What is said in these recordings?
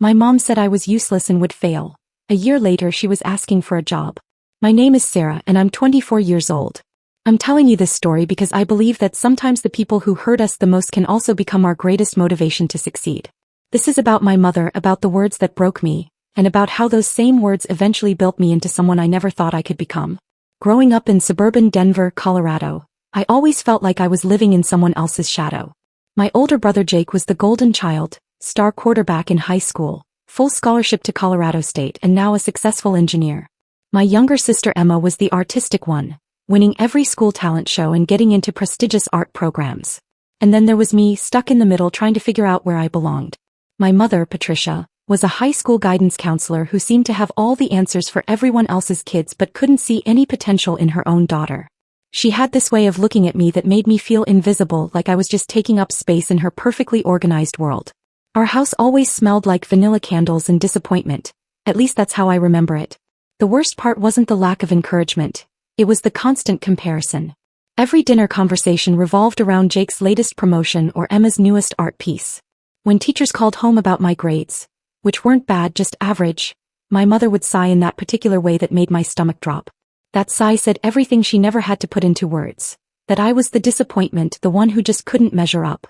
My mom said I was useless and would fail. A year later she was asking for a job. My name is Sarah and I'm 24 years old. I'm telling you this story because I believe that sometimes the people who hurt us the most can also become our greatest motivation to succeed. This is about my mother, about the words that broke me, and about how those same words eventually built me into someone I never thought I could become. Growing up in suburban Denver, Colorado, I always felt like I was living in someone else's shadow. My older brother Jake was the golden child, star quarterback in high school, full scholarship to Colorado State and now a successful engineer. My younger sister Emma was the artistic one, winning every school talent show and getting into prestigious art programs. And then there was me, stuck in the middle trying to figure out where I belonged. My mother, Patricia, was a high school guidance counselor who seemed to have all the answers for everyone else's kids but couldn't see any potential in her own daughter. She had this way of looking at me that made me feel invisible, like I was just taking up space in her perfectly organized world. Our house always smelled like vanilla candles and disappointment. At least that's how I remember it. The worst part wasn't the lack of encouragement. It was the constant comparison. Every dinner conversation revolved around Jake's latest promotion or Emma's newest art piece. When teachers called home about my grades, which weren't bad, just average, my mother would sigh in that particular way that made my stomach drop. That sigh said everything she never had to put into words. That I was the disappointment, the one who just couldn't measure up.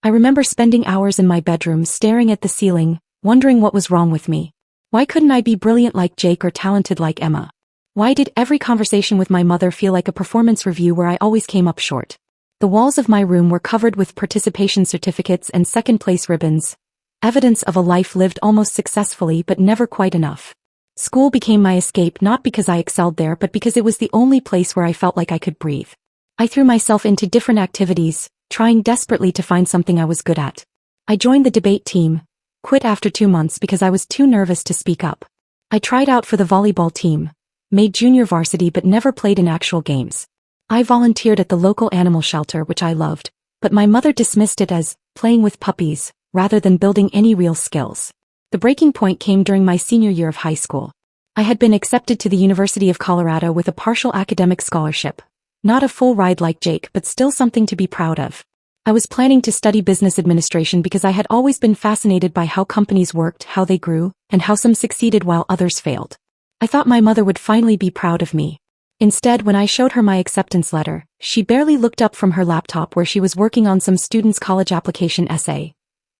I remember spending hours in my bedroom staring at the ceiling, wondering what was wrong with me. Why couldn't I be brilliant like Jake or talented like Emma? Why did every conversation with my mother feel like a performance review where I always came up short? The walls of my room were covered with participation certificates and second-place ribbons, evidence of a life lived almost successfully but never quite enough. School became my escape not because I excelled there but because it was the only place where I felt like I could breathe. I threw myself into different activities, trying desperately to find something I was good at. I joined the debate team, quit after 2 months because I was too nervous to speak up. I tried out for the volleyball team, made junior varsity but never played in actual games. I volunteered at the local animal shelter, which I loved, but my mother dismissed it as playing with puppies rather than building any real skills. The breaking point came during my senior year of high school. I had been accepted to the University of Colorado with a partial academic scholarship. Not a full ride like Jake, but still something to be proud of. I was planning to study business administration because I had always been fascinated by how companies worked, how they grew, and how some succeeded while others failed. I thought my mother would finally be proud of me. Instead, when I showed her my acceptance letter, she barely looked up from her laptop where she was working on some student's college application essay,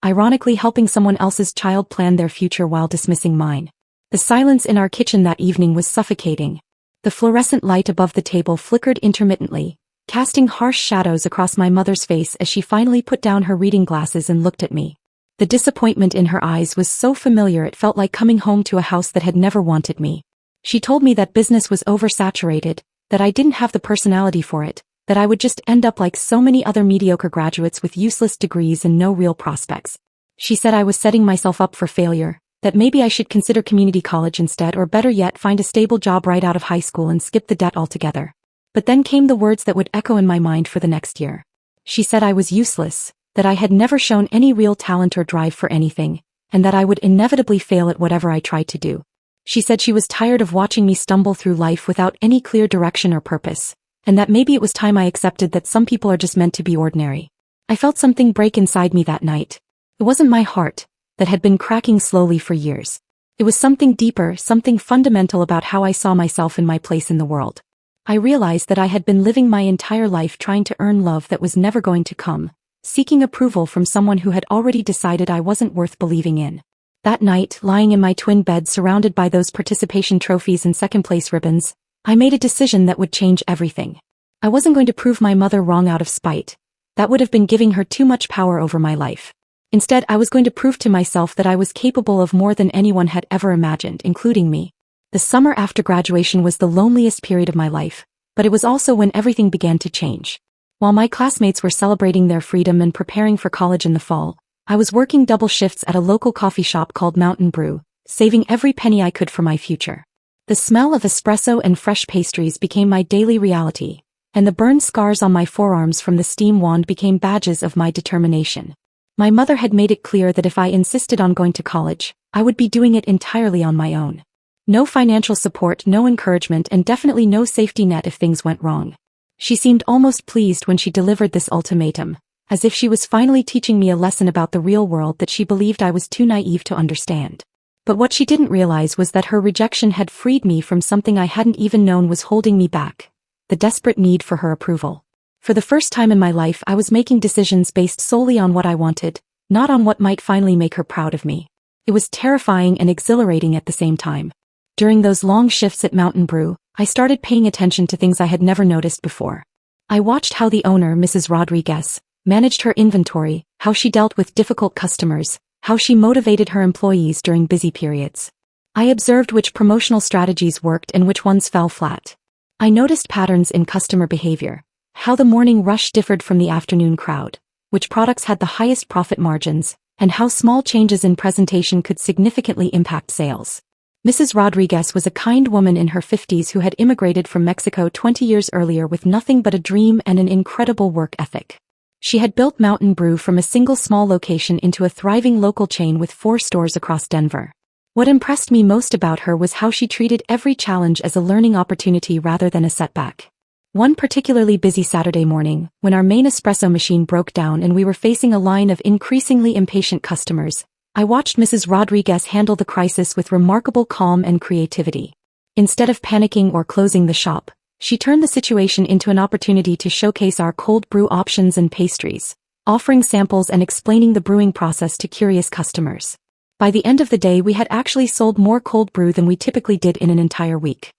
ironically helping someone else's child plan their future while dismissing mine. The silence in our kitchen that evening was suffocating. The fluorescent light above the table flickered intermittently, casting harsh shadows across my mother's face as she finally put down her reading glasses and looked at me. The disappointment in her eyes was so familiar it felt like coming home to a house that had never wanted me. She told me that business was oversaturated, that I didn't have the personality for it, that I would just end up like so many other mediocre graduates with useless degrees and no real prospects. She said I was setting myself up for failure, that maybe I should consider community college instead, or better yet find a stable job right out of high school and skip the debt altogether. But then came the words that would echo in my mind for the next year. She said I was useless, that I had never shown any real talent or drive for anything, and that I would inevitably fail at whatever I tried to do. She said she was tired of watching me stumble through life without any clear direction or purpose, and that maybe it was time I accepted that some people are just meant to be ordinary. I felt something break inside me that night. It wasn't my heart, that had been cracking slowly for years. It was something deeper, something fundamental about how I saw myself and my place in the world. I realized that I had been living my entire life trying to earn love that was never going to come, seeking approval from someone who had already decided I wasn't worth believing in. That night, lying in my twin bed surrounded by those participation trophies and second-place ribbons, I made a decision that would change everything. I wasn't going to prove my mother wrong out of spite. That would have been giving her too much power over my life. Instead, I was going to prove to myself that I was capable of more than anyone had ever imagined, including me. The summer after graduation was the loneliest period of my life, but it was also when everything began to change. While my classmates were celebrating their freedom and preparing for college in the fall, I was working double shifts at a local coffee shop called Mountain Brew, saving every penny I could for my future. The smell of espresso and fresh pastries became my daily reality, and the burned scars on my forearms from the steam wand became badges of my determination. My mother had made it clear that if I insisted on going to college, I would be doing it entirely on my own. No financial support, no encouragement, and definitely no safety net if things went wrong. She seemed almost pleased when she delivered this ultimatum, as if she was finally teaching me a lesson about the real world that she believed I was too naive to understand. But what she didn't realize was that her rejection had freed me from something I hadn't even known was holding me back: the desperate need for her approval. For the first time in my life, I was making decisions based solely on what I wanted, not on what might finally make her proud of me. It was terrifying and exhilarating at the same time. During those long shifts at Mountain Brew, I started paying attention to things I had never noticed before. I watched how the owner, Mrs. Rodriguez, managed her inventory, how she dealt with difficult customers, how she motivated her employees during busy periods. I observed which promotional strategies worked and which ones fell flat. I noticed patterns in customer behavior, how the morning rush differed from the afternoon crowd, which products had the highest profit margins, and how small changes in presentation could significantly impact sales. Mrs. Rodriguez was a kind woman in her 50s who had immigrated from Mexico 20 years earlier with nothing but a dream and an incredible work ethic. She had built Mountain Brew from a single small location into a thriving local chain with 4 stores across Denver. What impressed me most about her was how she treated every challenge as a learning opportunity rather than a setback. One particularly busy Saturday morning, when our main espresso machine broke down and we were facing a line of increasingly impatient customers, I watched Mrs. Rodriguez handle the crisis with remarkable calm and creativity. Instead of panicking or closing the shop, she turned the situation into an opportunity to showcase our cold brew options and pastries, offering samples and explaining the brewing process to curious customers. By the end of the day, we had actually sold more cold brew than we typically did in an entire week.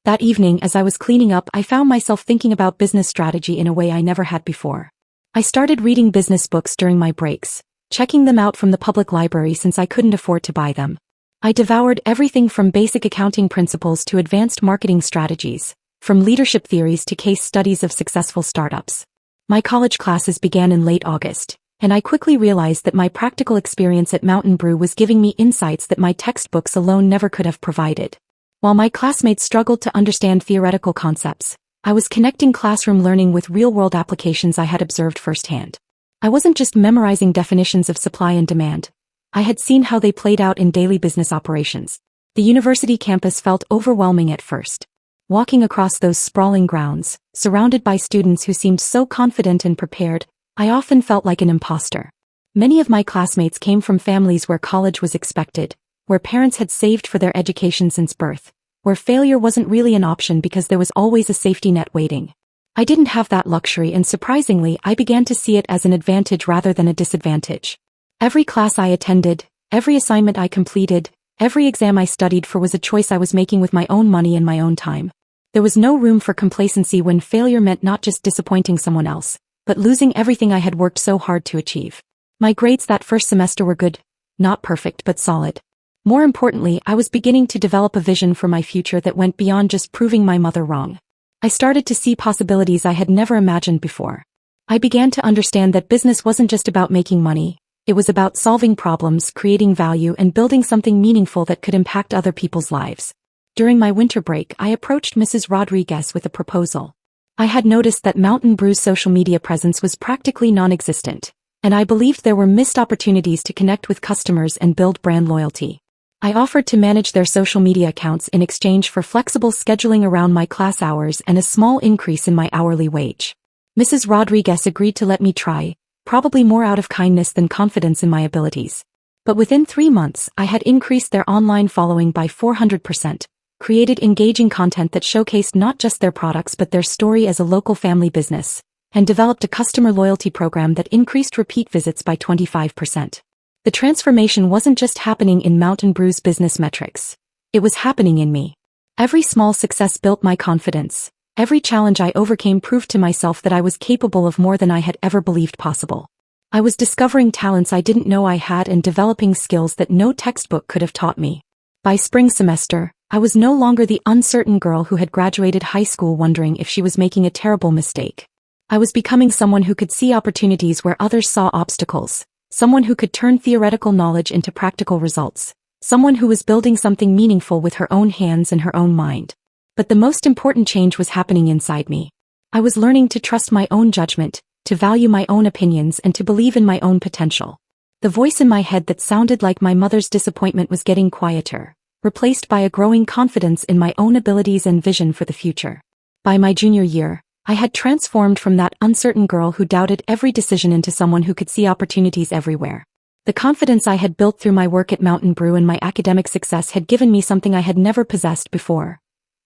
That evening, as I was cleaning up, I found myself thinking about business strategy in a way I never had before. I started reading business books during my breaks, checking them out from the public library since I couldn't afford to buy them. I devoured everything from basic accounting principles to advanced marketing strategies, from leadership theories to case studies of successful startups. My college classes began in late August, and I quickly realized that my practical experience at Mountain Brew was giving me insights that my textbooks alone never could have provided. While my classmates struggled to understand theoretical concepts, I was connecting classroom learning with real-world applications I had observed firsthand. I wasn't just memorizing definitions of supply and demand. I had seen how they played out in daily business operations. The university campus felt overwhelming at first. Walking across those sprawling grounds, surrounded by students who seemed so confident and prepared, I often felt like an imposter. Many of my classmates came from families where college was expected, where parents had saved for their education since birth, where failure wasn't really an option because there was always a safety net waiting. I didn't have that luxury, and surprisingly, I began to see it as an advantage rather than a disadvantage. Every class I attended, every assignment I completed, every exam I studied for was a choice I was making with my own money and my own time. There was no room for complacency when failure meant not just disappointing someone else, but losing everything I had worked so hard to achieve. My grades that first semester were good, not perfect but solid. More importantly, I was beginning to develop a vision for my future that went beyond just proving my mother wrong. I started to see possibilities I had never imagined before. I began to understand that business wasn't just about making money, it was about solving problems, creating value, and building something meaningful that could impact other people's lives. During my winter break, I approached Mrs. Rodriguez with a proposal. I had noticed that Mountain Brew's social media presence was practically non-existent, and I believed there were missed opportunities to connect with customers and build brand loyalty. I offered to manage their social media accounts in exchange for flexible scheduling around my class hours and a small increase in my hourly wage. Mrs. Rodriguez agreed to let me try, probably more out of kindness than confidence in my abilities. But within 3 months, I had increased their online following by 400%, created engaging content that showcased not just their products but their story as a local family business, and developed a customer loyalty program that increased repeat visits by 25%. The transformation wasn't just happening in Mountain Brew's business metrics. It was happening in me. Every small success built my confidence. Every challenge I overcame proved to myself that I was capable of more than I had ever believed possible. I was discovering talents I didn't know I had and developing skills that no textbook could have taught me. By spring semester, I was no longer the uncertain girl who had graduated high school wondering if she was making a terrible mistake. I was becoming someone who could see opportunities where others saw obstacles. Someone who could turn theoretical knowledge into practical results. Someone who was building something meaningful with her own hands and her own mind. But the most important change was happening inside me. I was learning to trust my own judgment, to value my own opinions, and to believe in my own potential. The voice in my head that sounded like my mother's disappointment was getting quieter, replaced by a growing confidence in my own abilities and vision for the future. By my junior year, I had transformed from that uncertain girl who doubted every decision into someone who could see opportunities everywhere. The confidence I had built through my work at Mountain Brew and my academic success had given me something I had never possessed before.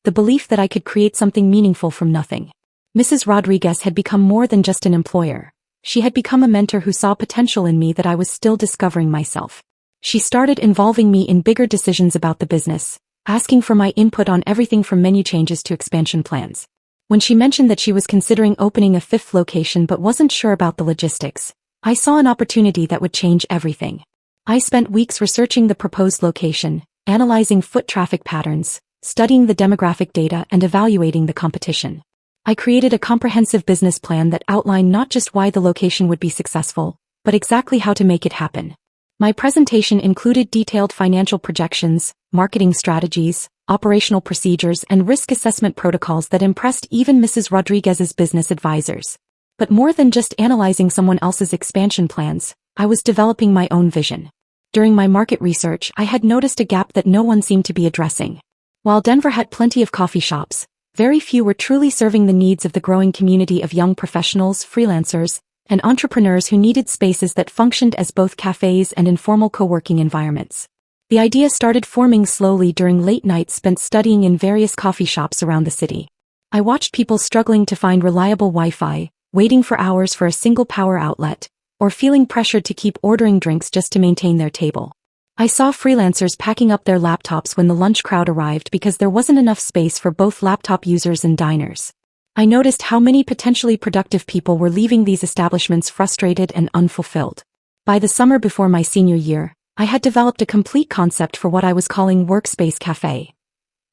The belief that I could create something meaningful from nothing. Mrs. Rodriguez had become more than just an employer. She had become a mentor who saw potential in me that I was still discovering myself. She started involving me in bigger decisions about the business, asking for my input on everything from menu changes to expansion plans. When she mentioned that she was considering opening a 5th location but wasn't sure about the logistics, I saw an opportunity that would change everything. I spent weeks researching the proposed location, analyzing foot traffic patterns, studying the demographic data and evaluating the competition. I created a comprehensive business plan that outlined not just why the location would be successful, but exactly how to make it happen. My presentation included detailed financial projections, marketing strategies, operational procedures and risk assessment protocols that impressed even Mrs. Rodriguez's business advisors. But more than just analyzing someone else's expansion plans, I was developing my own vision. During my market research, I had noticed a gap that no one seemed to be addressing. While Denver had plenty of coffee shops, very few were truly serving the needs of the growing community of young professionals, freelancers, and entrepreneurs who needed spaces that functioned as both cafes and informal co-working environments. The idea started forming slowly during late nights spent studying in various coffee shops around the city. I watched people struggling to find reliable Wi-Fi, waiting for hours for a single power outlet, or feeling pressured to keep ordering drinks just to maintain their table. I saw freelancers packing up their laptops when the lunch crowd arrived because there wasn't enough space for both laptop users and diners. I noticed how many potentially productive people were leaving these establishments frustrated and unfulfilled. By the summer before my senior year, I had developed a complete concept for what I was calling Workspace Cafe.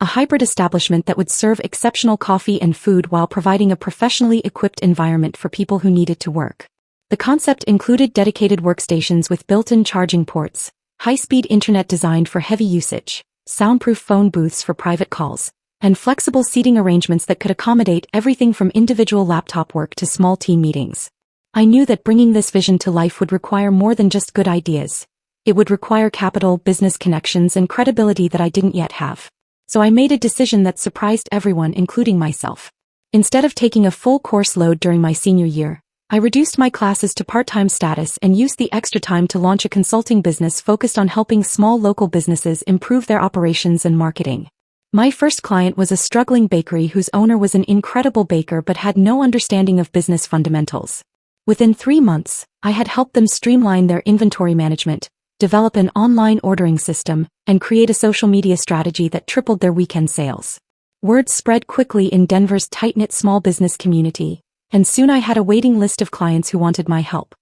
A hybrid establishment that would serve exceptional coffee and food while providing a professionally equipped environment for people who needed to work. The concept included dedicated workstations with built-in charging ports, high-speed internet designed for heavy usage, soundproof phone booths for private calls, and flexible seating arrangements that could accommodate everything from individual laptop work to small team meetings. I knew that bringing this vision to life would require more than just good ideas. It would require capital, business connections, and credibility that I didn't yet have. So I made a decision that surprised everyone, including myself. Instead of taking a full course load during my senior year, I reduced my classes to part-time status and used the extra time to launch a consulting business focused on helping small local businesses improve their operations and marketing. My first client was a struggling bakery whose owner was an incredible baker but had no understanding of business fundamentals. Within 3 months, I had helped them streamline their inventory management, develop an online ordering system, and create a social media strategy that tripled their weekend sales. Word spread quickly in Denver's tight-knit small business community, and soon I had a waiting list of clients who wanted my help.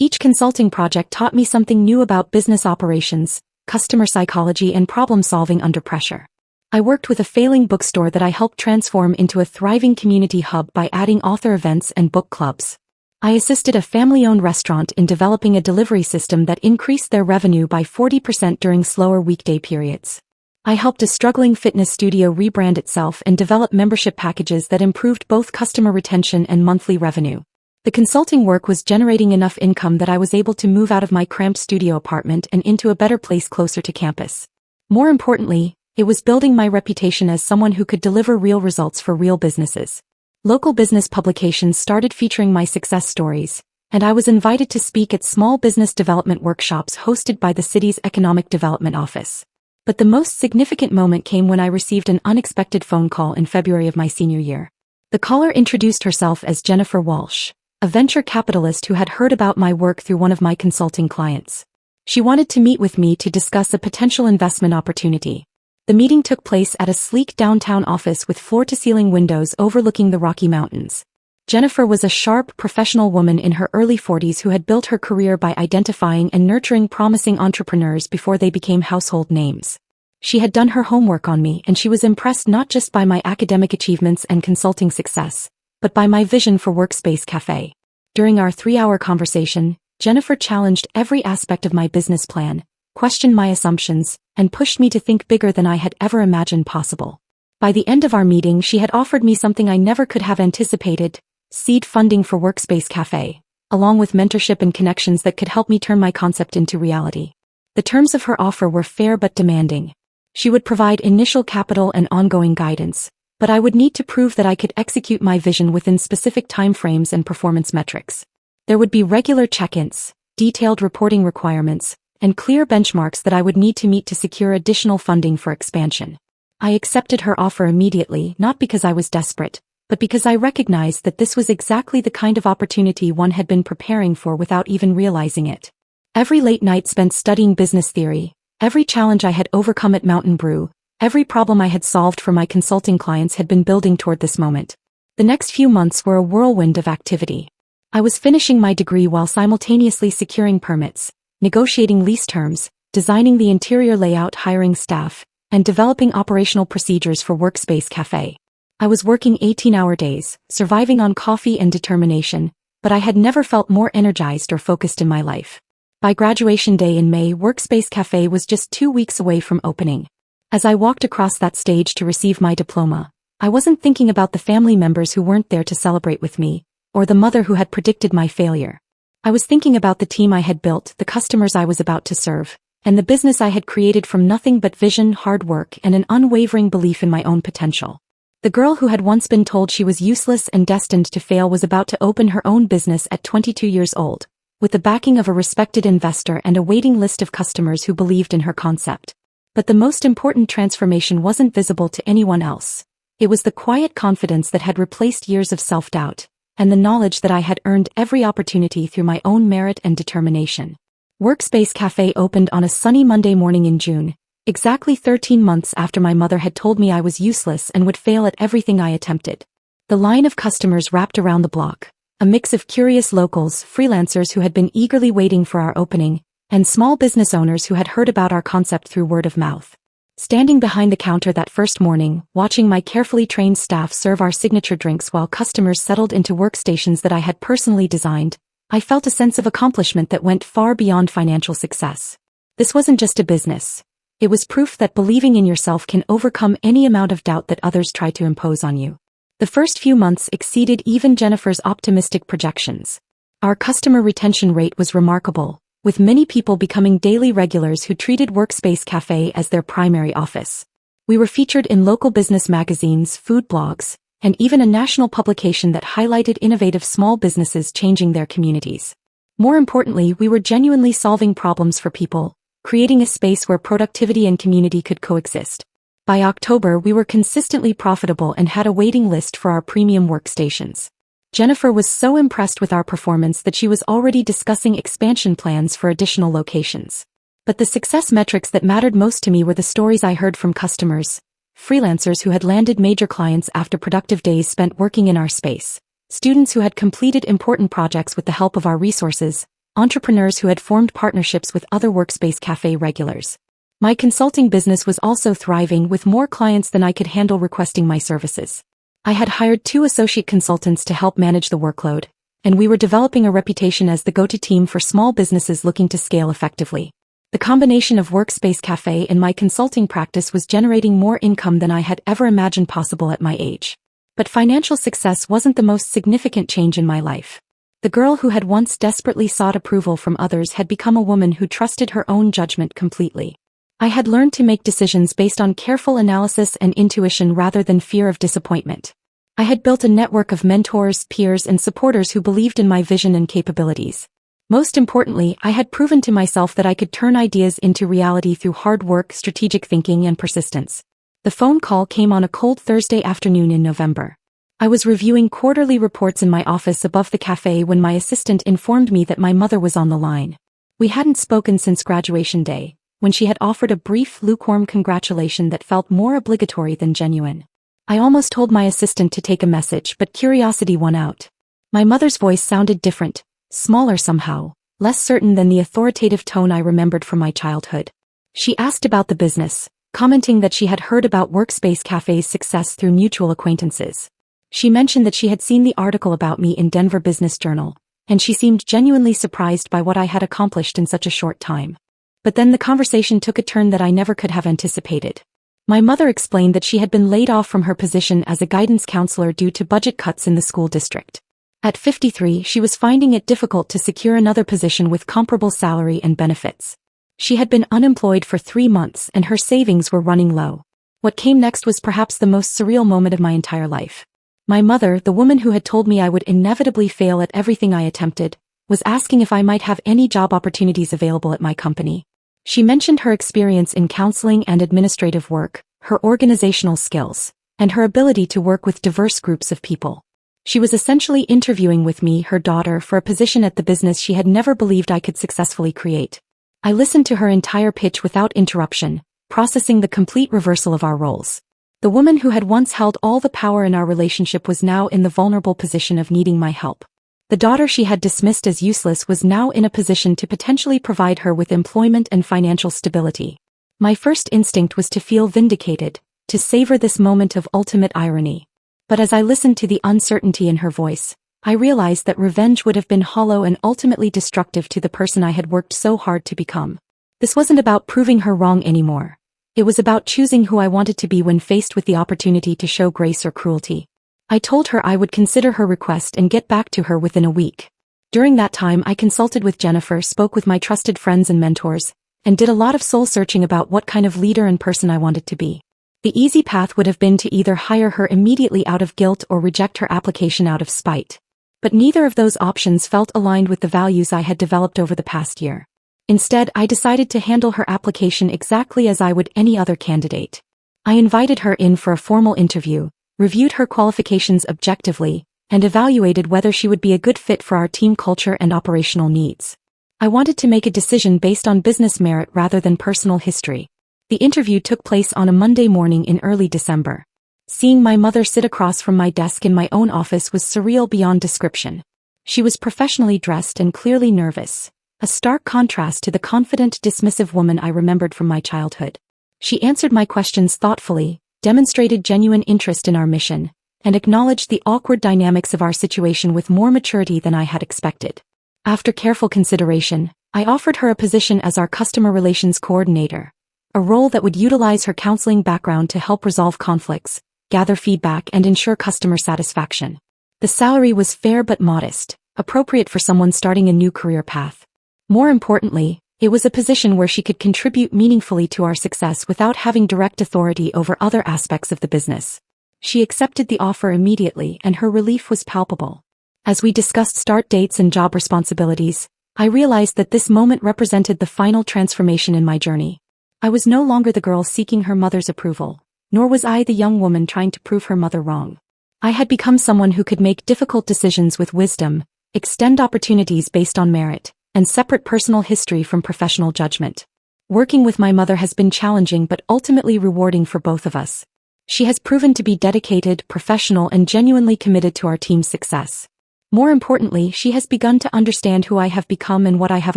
Each consulting project taught me something new about business operations, customer psychology, and problem-solving under pressure. I worked with a failing bookstore that I helped transform into a thriving community hub by adding author events and book clubs. I assisted a family-owned restaurant in developing a delivery system that increased their revenue by 40% during slower weekday periods. I helped a struggling fitness studio rebrand itself and develop membership packages that improved both customer retention and monthly revenue. The consulting work was generating enough income that I was able to move out of my cramped studio apartment and into a better place closer to campus. More importantly, it was building my reputation as someone who could deliver real results for real businesses. Local business publications started featuring my success stories, and I was invited to speak at small business development workshops hosted by the city's Economic Development Office. But the most significant moment came when I received an unexpected phone call in February of my senior year. The caller introduced herself as Jennifer Walsh, a venture capitalist who had heard about my work through one of my consulting clients. She wanted to meet with me to discuss a potential investment opportunity. The meeting took place at a sleek downtown office with floor-to-ceiling windows overlooking the Rocky Mountains. Jennifer was a sharp, professional woman in her early 40s who had built her career by identifying and nurturing promising entrepreneurs before they became household names. She had done her homework on me, and she was impressed not just by my academic achievements and consulting success, but by my vision for Workspace Cafe. During our 3-hour conversation, Jennifer challenged every aspect of my business plan, questioned my assumptions, and pushed me to think bigger than I had ever imagined possible. By the end of our meeting, she had offered me something I never could have anticipated: seed funding for Workspace Cafe, along with mentorship and connections that could help me turn my concept into reality. The terms of her offer were fair but demanding. She would provide initial capital and ongoing guidance, But I would need to prove that I could execute my vision within specific timeframes and performance metrics. There would be regular check-ins, detailed reporting requirements, and clear benchmarks that I would need to meet to secure additional funding for expansion. I accepted her offer immediately, not because I was desperate, but because I recognized that this was exactly the kind of opportunity one had been preparing for without even realizing it. Every late night spent studying business theory, every challenge I had overcome at Mountain Brew, every problem I had solved for my consulting clients had been building toward this moment. The next few months were a whirlwind of activity. I was finishing my degree while simultaneously securing permits, negotiating lease terms, designing the interior layout, hiring staff, and developing operational procedures for Workspace Cafe. I was working 18-hour days, surviving on coffee and determination, but I had never felt more energized or focused in my life. By graduation day in May, Workspace Cafe was just 2 weeks away from opening. As I walked across that stage to receive my diploma, I wasn't thinking about the family members who weren't there to celebrate with me, or the mother who had predicted my failure. I was thinking about the team I had built, the customers I was about to serve, and the business I had created from nothing but vision, hard work, and an unwavering belief in my own potential. The girl who had once been told she was useless and destined to fail was about to open her own business at 22 years old, with the backing of a respected investor and a waiting list of customers who believed in her concept. But the most important transformation wasn't visible to anyone else. It was the quiet confidence that had replaced years of self-doubt, and the knowledge that I had earned every opportunity through my own merit and determination. Workspace Cafe opened on a sunny Monday morning in June, exactly 13 months after my mother had told me I was useless and would fail at everything I attempted. The line of customers wrapped around the block, a mix of curious locals, freelancers who had been eagerly waiting for our opening, and small business owners who had heard about our concept through word of mouth. Standing behind the counter that first morning, watching my carefully trained staff serve our signature drinks while customers settled into workstations that I had personally designed, I felt a sense of accomplishment that went far beyond financial success. This wasn't just a business. It was proof that believing in yourself can overcome any amount of doubt that others try to impose on you. The first few months exceeded even Jennifer's optimistic projections. Our customer retention rate was remarkable, with many people becoming daily regulars who treated Workspace Cafe as their primary office. We were featured in local business magazines, food blogs, and even a national publication that highlighted innovative small businesses changing their communities. More importantly, we were genuinely solving problems for people, creating a space where productivity and community could coexist. By October, we were consistently profitable and had a waiting list for our premium workstations. Jennifer was so impressed with our performance that she was already discussing expansion plans for additional locations. But the success metrics that mattered most to me were the stories I heard from customers, freelancers who had landed major clients after productive days spent working in our space, students who had completed important projects with the help of our resources, entrepreneurs who had formed partnerships with other Workspace Cafe regulars. My consulting business was also thriving, with more clients than I could handle requesting my services. I had hired 2 associate consultants to help manage the workload, and we were developing a reputation as the go-to team for small businesses looking to scale effectively. The combination of Workspace Cafe and my consulting practice was generating more income than I had ever imagined possible at my age. But financial success wasn't the most significant change in my life. The girl who had once desperately sought approval from others had become a woman who trusted her own judgment completely. I had learned to make decisions based on careful analysis and intuition rather than fear of disappointment. I had built a network of mentors, peers, and supporters who believed in my vision and capabilities. Most importantly, I had proven to myself that I could turn ideas into reality through hard work, strategic thinking, and persistence. The phone call came on a cold Thursday afternoon in November. I was reviewing quarterly reports in my office above the cafe when my assistant informed me that my mother was on the line. We hadn't spoken since graduation day, when she had offered a brief, lukewarm congratulation that felt more obligatory than genuine. I almost told my assistant to take a message, but curiosity won out. My mother's voice sounded different, smaller somehow, less certain than the authoritative tone I remembered from my childhood. She asked about the business, commenting that she had heard about Workspace Cafe's success through mutual acquaintances. She mentioned that she had seen the article about me in Denver Business Journal, and she seemed genuinely surprised by what I had accomplished in such a short time. But then the conversation took a turn that I never could have anticipated. My mother explained that she had been laid off from her position as a guidance counselor due to budget cuts in the school district. At 53, she was finding it difficult to secure another position with comparable salary and benefits. She had been unemployed for 3 months and her savings were running low. What came next was perhaps the most surreal moment of my entire life. My mother, the woman who had told me I would inevitably fail at everything I attempted, was asking if I might have any job opportunities available at my company. She mentioned her experience in counseling and administrative work, her organizational skills, and her ability to work with diverse groups of people. She was essentially interviewing with me, her daughter, for a position at the business she had never believed I could successfully create. I listened to her entire pitch without interruption, processing the complete reversal of our roles. The woman who had once held all the power in our relationship was now in the vulnerable position of needing my help. The daughter she had dismissed as useless was now in a position to potentially provide her with employment and financial stability. My first instinct was to feel vindicated, to savor this moment of ultimate irony. But as I listened to the uncertainty in her voice, I realized that revenge would have been hollow and ultimately destructive to the person I had worked so hard to become. This wasn't about proving her wrong anymore. It was about choosing who I wanted to be when faced with the opportunity to show grace or cruelty. I told her I would consider her request and get back to her within a week. During that time I consulted with Jennifer, spoke with my trusted friends and mentors, and did a lot of soul-searching about what kind of leader and person I wanted to be. The easy path would have been to either hire her immediately out of guilt or reject her application out of spite. But neither of those options felt aligned with the values I had developed over the past year. Instead, I decided to handle her application exactly as I would any other candidate. I invited her in for a formal interview, reviewed her qualifications objectively, and evaluated whether she would be a good fit for our team culture and operational needs. I wanted to make a decision based on business merit rather than personal history. The interview took place on a Monday morning in early December. Seeing my mother sit across from my desk in my own office was surreal beyond description. She was professionally dressed and clearly nervous, a stark contrast to the confident, dismissive woman I remembered from my childhood. She answered my questions thoughtfully, demonstrated genuine interest in our mission, and acknowledged the awkward dynamics of our situation with more maturity than I had expected. After careful consideration, I offered her a position as our customer relations coordinator, a role that would utilize her counseling background to help resolve conflicts, gather feedback, and ensure customer satisfaction. The salary was fair but modest, appropriate for someone starting a new career path. More importantly, it was a position where she could contribute meaningfully to our success without having direct authority over other aspects of the business. She accepted the offer immediately, and her relief was palpable. As we discussed start dates and job responsibilities, I realized that this moment represented the final transformation in my journey. I was no longer the girl seeking her mother's approval, nor was I the young woman trying to prove her mother wrong. I had become someone who could make difficult decisions with wisdom, extend opportunities based on merit, and separate personal history from professional judgment. Working with my mother has been challenging but ultimately rewarding for both of us. She has proven to be dedicated, professional, and genuinely committed to our team's success. More importantly, she has begun to understand who I have become and what I have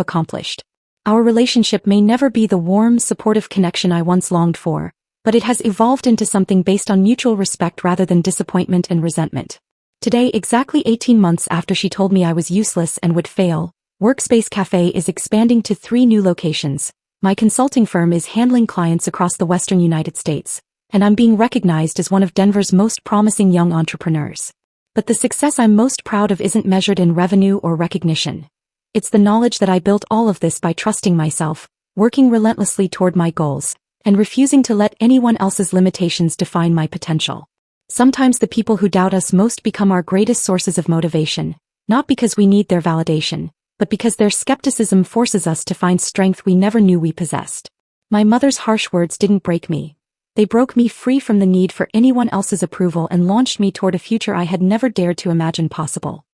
accomplished. Our relationship may never be the warm, supportive connection I once longed for, but it has evolved into something based on mutual respect rather than disappointment and resentment. Today, exactly 18 months after she told me I was useless and would fail, Workspace Cafe is expanding to 3 new locations. My consulting firm is handling clients across the Western United States, and I'm being recognized as one of Denver's most promising young entrepreneurs. But the success I'm most proud of isn't measured in revenue or recognition. It's the knowledge that I built all of this by trusting myself, working relentlessly toward my goals, and refusing to let anyone else's limitations define my potential. Sometimes the people who doubt us most become our greatest sources of motivation, not because we need their validation, but because their skepticism forces us to find strength we never knew we possessed. My mother's harsh words didn't break me. They broke me free from the need for anyone else's approval and launched me toward a future I had never dared to imagine possible.